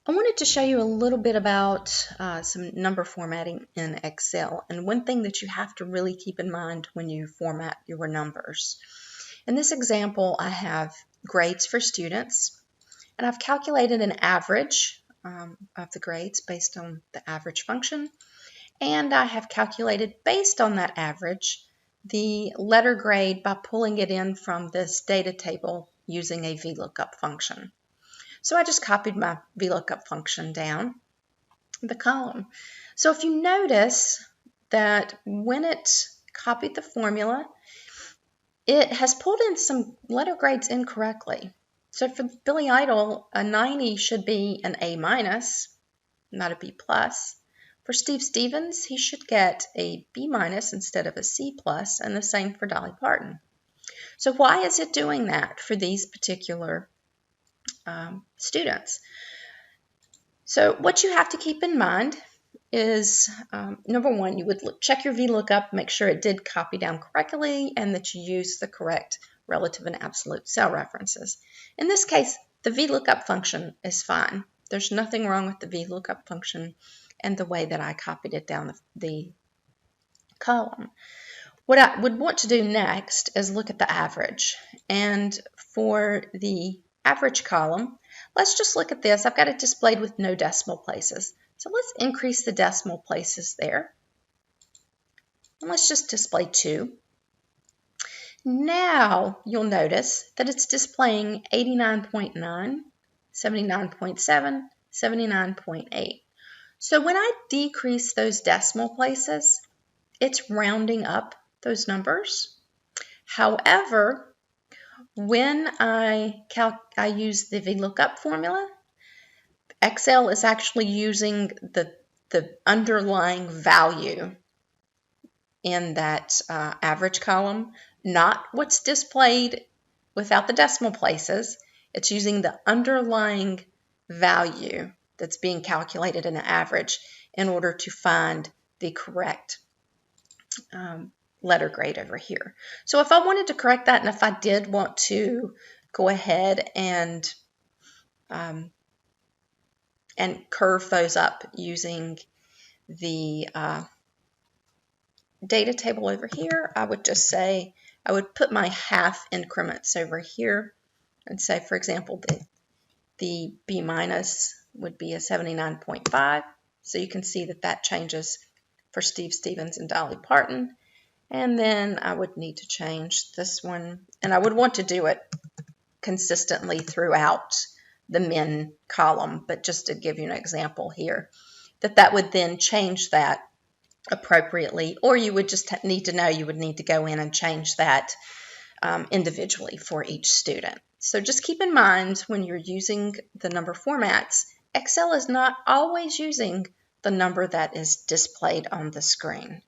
I wanted to show you a little bit about some number formatting in Excel, and one thing that you have to really keep in mind when you format your numbers. In this example, I have grades for students, and I've calculated an average of the grades based on the average function, and I have calculated based on that average the letter grade by pulling it in from this data table using a VLOOKUP function. So I just copied my VLOOKUP function down the column. So if you notice that when it copied the formula, it has pulled in some letter grades incorrectly. So for Billy Idol, a 90 should be an A minus, not a B plus. For Steve Stevens, he should get a B minus instead of a C plus, and the same for Dolly Parton. So why is it doing that for these particular students? So what you have to keep in mind is, number one, you would check your VLOOKUP, make sure it did copy down correctly, and that you use the correct relative and absolute cell references. In this case, the VLOOKUP function is fine. There's nothing wrong with the VLOOKUP function and the way that I copied it down the column. What I would want to do next is look at the average. And for the average column, let's just look at this. I've got it displayed with no decimal places. So let's increase the decimal places there. And let's just display 2. Now you'll notice that it's displaying 89.9, 79.7, 79.8. So when I decrease those decimal places, it's rounding up those numbers. However, when I use the VLOOKUP formula, Excel is actually using the underlying value in that average column, not what's displayed without the decimal places. It's using the underlying value that's being calculated in the average in order to find the correct letter grade over here. So if I wanted to correct that, and if I did want to go ahead and curve those up using the data table over here, I would just say, I would put my half increments over here and say, for example, the B minus would be a 79.5. So you can see that that changes for Steve Stevens and Dolly Parton. And then I would need to change this one, and I would want to do it consistently throughout the min column, but just to give you an example here, that would then change that appropriately, or you would just need to know you would need to go in and change that individually for each student. So just keep in mind when you're using the number formats, Excel is not always using the number that is displayed on the screen.